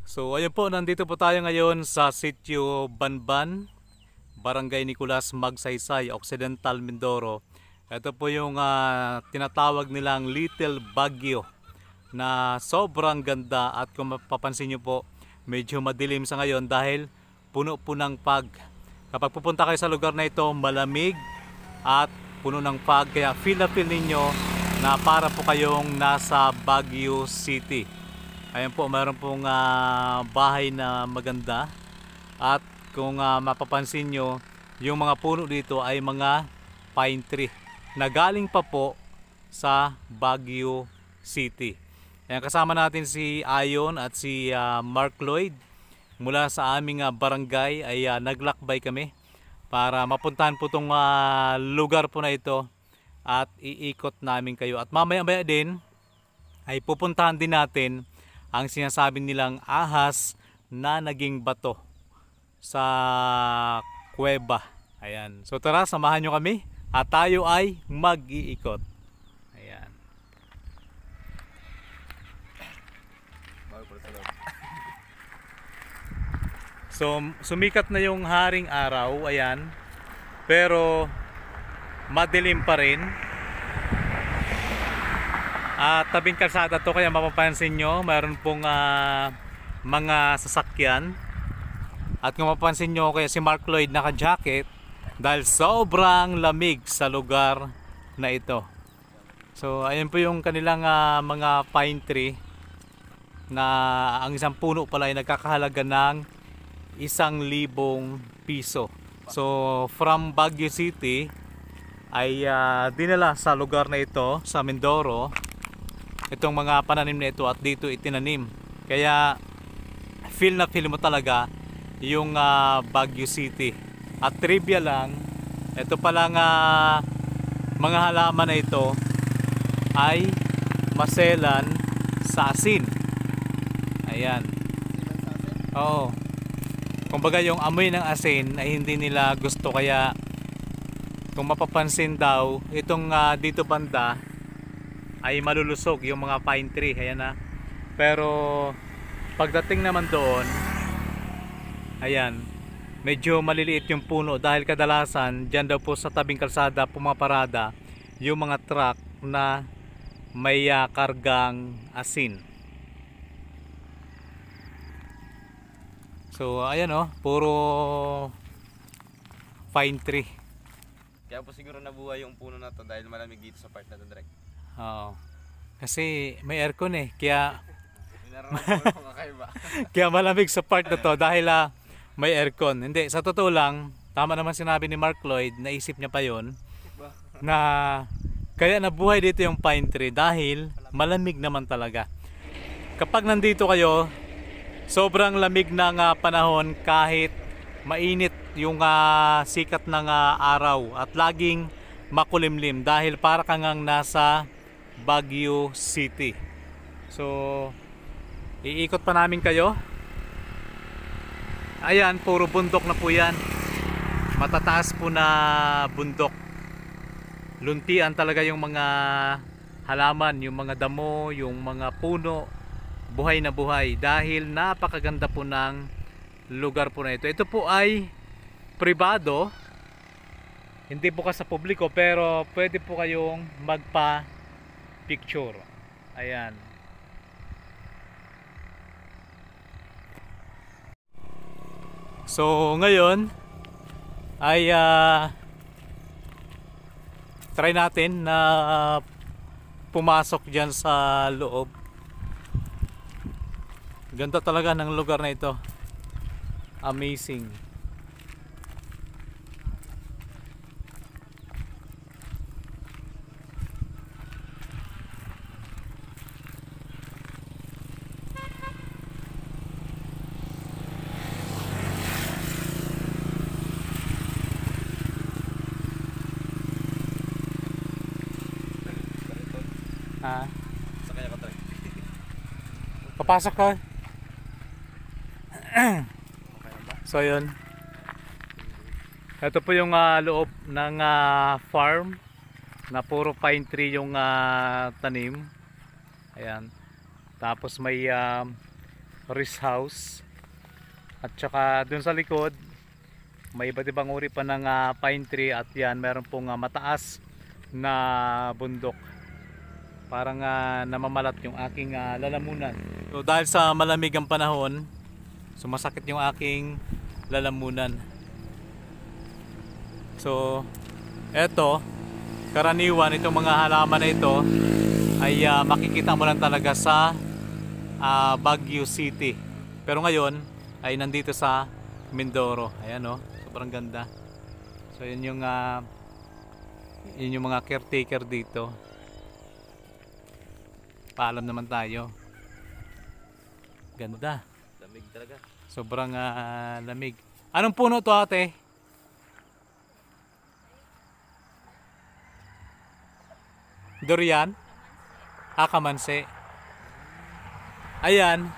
So ayun po, nandito po tayo ngayon sa Sitio Banban, Barangay Nicolas, Magsaysay, Occidental, Mindoro. Ito po yung tinatawag nilang Little Baguio na sobrang ganda, at kung mapapansin nyo po, medyo madilim sa ngayon dahil puno po ng fog. Kapag pupunta kayo sa lugar na ito, malamig at puno ng fog, kaya feel na feel ninyo na para po kayong nasa Baguio City. Ayan po, mayroon pong bahay na maganda, at kung mapapansin nyo, yung mga puno dito ay mga pine tree na galing pa po sa Baguio City. Ayan, kasama natin si Ayon at si Mark Lloyd mula sa aming barangay. Ay naglakbay kami para mapuntahan po itong lugar po na ito at iikot namin kayo. At mamaya-maya din ay pupuntahan din natin ang sinasabi nilang ahas na naging bato sa kuweba. Ayan. So tara, samahan nyo kami at tayo ay mag-iikot. Ayan. So sumikat na yung haring araw. Ayan. Pero madilim pa rin. Tabing kalsada to, kaya mapapansin nyo mayroon pong mga sasakyan. At kung mapapansin nyo, kaya si Mark Lloyd naka-jacket dahil sobrang lamig sa lugar na ito. So ayun po yung kanilang mga pine tree na ang isang puno pala ay nagkakahalaga ng 1,000 piso. So from Baguio City ay dinala sa lugar na ito, sa Mindoro, itong mga pananim na ito, at dito itinanim. Kaya feel na feel mo talaga yung Baguio City. At trivia lang, ito palang mga halaman na ito ay maselan sa asin. Ayan. Oo. Kumbaga yung amoy ng asin ay hindi nila gusto, kaya kung mapapansin daw, itong dito banda ay malulusog yung mga pine tree. Ayan na. Pero pagdating naman doon, ayan, medyo maliliit yung puno dahil kadalasan dyan daw po sa tabing kalsada pumaparada yung mga truck na may kargang asin. So ayan puro pine tree. Kaya po siguro nabuhay yung puno na to dahil malamig dito sa part na to, direct. Oo. Kasi may aircon kaya Kakaiba. kaya malamig sa part na to dahil may aircon. Hindi, sa totoo lang, tama naman sinabi ni Mark Lloyd, naisip niya pa yon, na kaya nabuhay dito yung pine tree dahil malamig naman talaga. Kapag nandito kayo, sobrang lamig ng panahon kahit mainit yung sikat ng araw at laging makulimlim dahil para kang nasa Baguio City. So iikot pa namin kayo. Ayan, puro bundok na po yan. Matataas po na bundok. Luntian talaga yung mga halaman, yung mga damo, yung mga puno, buhay na buhay dahil napakaganda po ng lugar po na ito. Ito po ay pribado, hindi bukas sa publiko, pero pwede po kayong magpa-picture. Ayan. So ngayon ay try natin na pumasok dyan sa loob. Ganda talaga ng lugar na ito. Amazing. Sa kanya ka, direct. Papasok ka. So yun, ito po yung loob ng farm na puro pine tree yung tanim. Ayan. Tapos may rest house. At saka dun sa likod, may iba't ibang uri pa ng pine tree at yan, meron pong mataas na bundok. Parang namamalat yung aking lalamunan. So dahil sa malamig ang panahon, sumasakit yung aking lalamunan. So eto, karaniwan itong mga halaman na ito ay makikita mo lang talaga sa Baguio City. Pero ngayon ay nandito sa Mindoro. Ayan, oh, sobrang ganda. So yun yung mga caretaker dito. Paalam naman tayo. Ganda. Lamig talaga. Sobrang lamig. Anong puno to, ate? Durian? Kamanse. Ayan.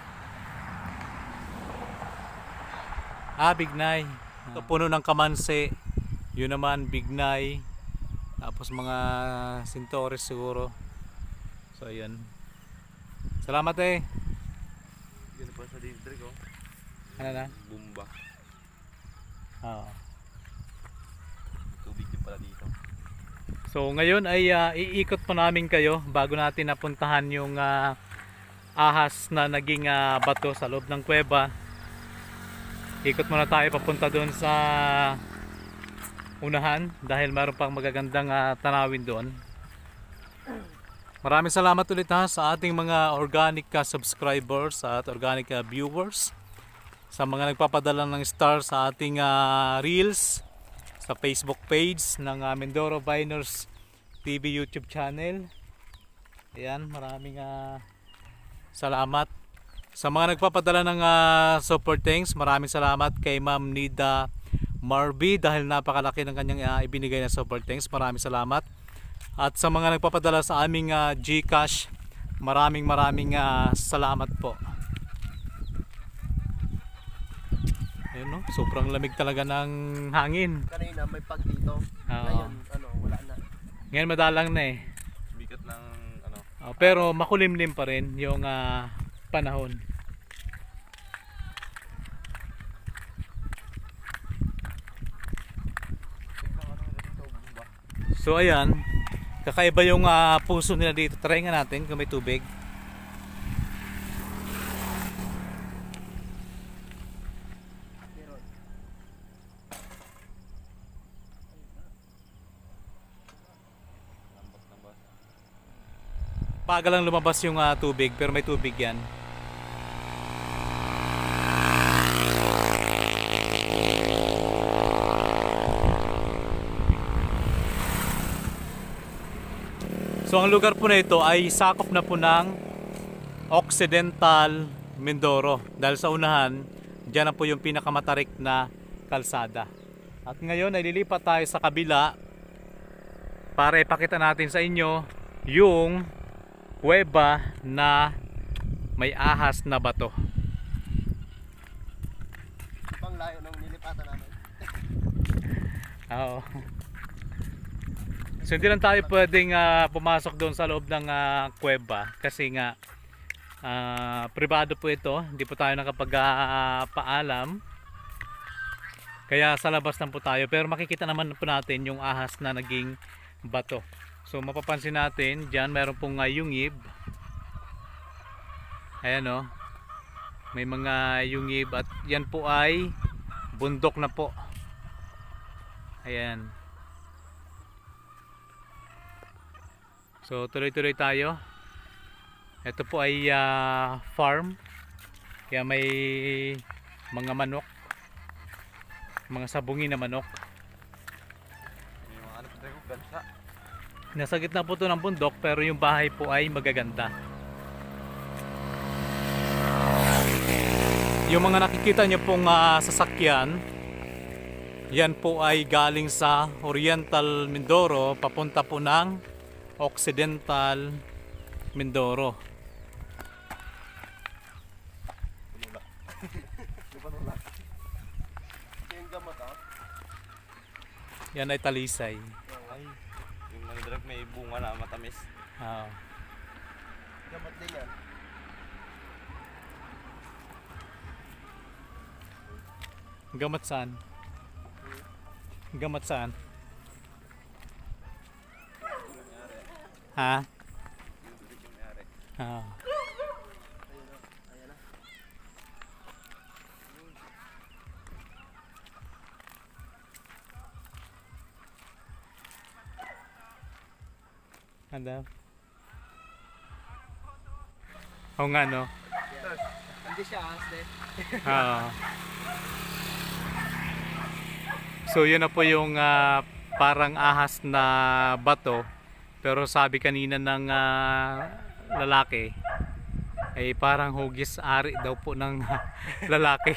Bignay. Ito puno ng kamanse. Yun naman, bignay. Tapos mga sintores siguro. So ayan. Salamat eh. Yan pa sa district, oh. Ano na? Bumba. Oo. Tubig din pala dito. So ngayon ay iikot pa namin kayo bago natin napuntahan yung ahas na naging bato sa loob ng kuweba. Ikot muna tayo papunta doon sa unahan dahil meron pang magagandang tanawin doon. Maraming salamat ulit sa ating mga organic subscribers at organic viewers, sa mga nagpapadala ng star sa ating reels, sa Facebook page ng Mindoro Viners TV YouTube channel. Ayan, maraming salamat. Sa mga nagpapadala ng super thanks, maraming salamat kay Ma'am Nida Marby dahil napakalaki ng kanyang ibinigay na super thanks. Maraming salamat. At sa mga nagpapadala sa aming GCash, maraming salamat po. Ayun, no? Sobrang lamig talaga ng hangin. Kanina may pag dito. Ngayon wala na. Ngayon madalang na eh. Bigat ng Pero makulimlim pa rin yung panahon. So ayan, kakaiba yung puso nila dito. Try nga natin kung may tubig. Paga lang lumabas yung tubig, pero may tubig yan. So ang lugar po na ito ay sakop na po ng Occidental Mindoro. Dahil sa unahan, dyan na po yung pinakamatarik na kalsada. At ngayon ay lilipat tayo sa kabila para ipakita natin sa inyo yung kuweba na may ahas na bato. Pang layo ng nilipatan namin. Oo. So hindi lang tayo pwedeng pumasok doon sa loob ng kuweba kasi nga pribado po ito. Hindi po tayo nakapagpaalam. Kaya sa labas lang po tayo. Pero makikita naman po natin yung ahas na naging bato. So mapapansin natin, dyan meron pong yungib. Ayan o. May mga yungib at yan po ay bundok na po. Ayan. So tuloy-tuloy tayo. Ito po ay farm. Kaya may mga manok. Mga sabungin na manok. Yung ano pa tayo, gansa. Nasa gitna po ito ng bundok pero yung bahay po ay magaganda. Yung mga nakikita nyo pong sasakyan, yan po ay galing sa Oriental Mindoro papunta po ng Occidental Mindoro. Yung gamot Yan ay talisay. Ay, yung ano direct may bunga na matamis. Oo. Gamot din yan. Gamot saan? Gamot saan? Ha? Ah. Ayan na. Ano? Oo nga no. Hindi siya haste. Oo. So yun na po yung parang ahas na bato. Pero sabi kanina ng lalaki ay parang hugis ari daw po ng lalaki.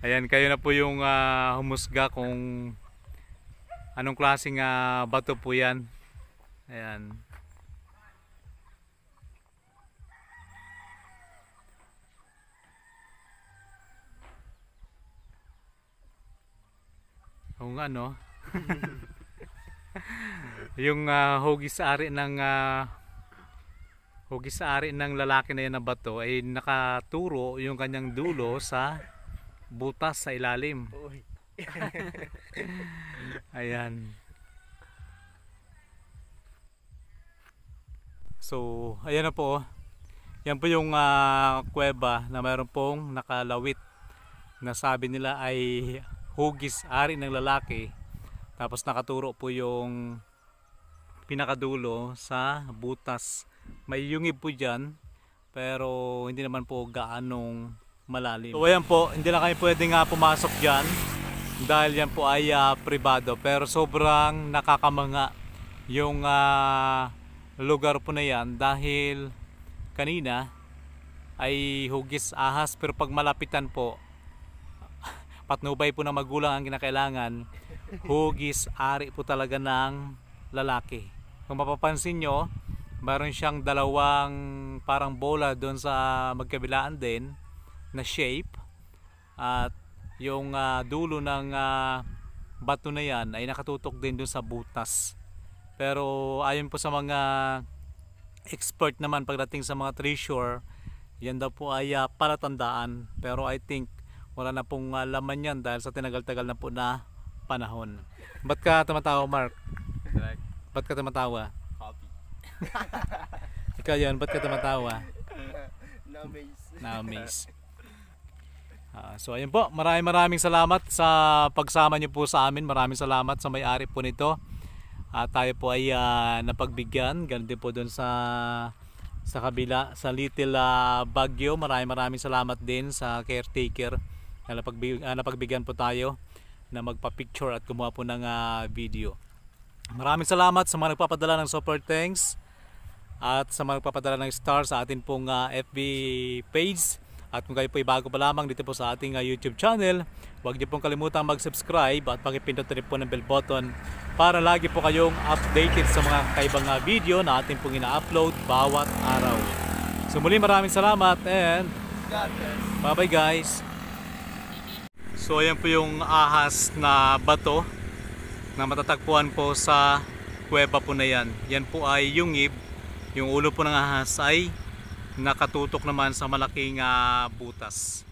Ayan, kayo na po yung humusga kung anong klaseng bato po yan. Ayan. Oo nga no. Yung hugis ari ng lalaki na yan na bato ay nakaturo yung kanyang dulo sa butas sa ilalim. Uy. Ayan. So, ayan na po. Yan po yung kuweba na mayroon pong nakalawit na sabi nila ay hugis ari ng lalaki. Tapos nakaturo po yung pinakadulo sa butas. May yungib po dyan, pero hindi naman po gaanong malalim. So ayan po, hindi na kayo pwedeng pumasok dyan dahil yan po ay pribado. Pero sobrang nakakamanga yung lugar po na yan dahil kanina ay hugis ahas, pero pag malapitan po, patnubay po ng magulang ang kinakailangan, hugis ari po talaga ng lalaki. Kung mapapansin nyo, mayroon siyang dalawang parang bola doon sa magkabilaan din na shape, at yung dulo ng bato na yan ay nakatutok din doon sa butas. Pero ayon po sa mga expert naman pagdating sa mga treasure, yan daw po ay palatandaan, pero I think wala na pong laman yan dahil sa tinagal-tagal na po na panahon. Ba't ka tumatawa, Mark? Direct. Ba't ka tumatawa? Copy. Ikaw yan, ba't ka tumatawa? Na-amaze. Na-amaze. So ayun po, maraming salamat sa pagsama niyo po sa amin. Maraming salamat sa may-ari po nito. Tayo po ay napagbigyan. Ganun din po doon sa kabila, sa Little Baguio. Maraming salamat din sa caretaker na napagbigyan po tayo na magpa-picture at gumawa po ng video. Maraming salamat sa mga nagpapadala ng super thanks at sa mga nagpapadala ng star sa atin pong FB page. At kung kayo po ay bago pa lamang dito po sa ating YouTube channel, huwag niyo pong kalimutang mag-subscribe at pakipindot rin po ng bell button para lagi po kayong updated sa mga kaibang video na atin pong ina-upload bawat araw. So muli maraming salamat and bye bye guys. So ayan po yung ahas na bato na matatagpuan po sa kuweba po na yan. Yan po ay yungib. Yung ulo po ng ahas ay nakatutok naman sa malaking butas.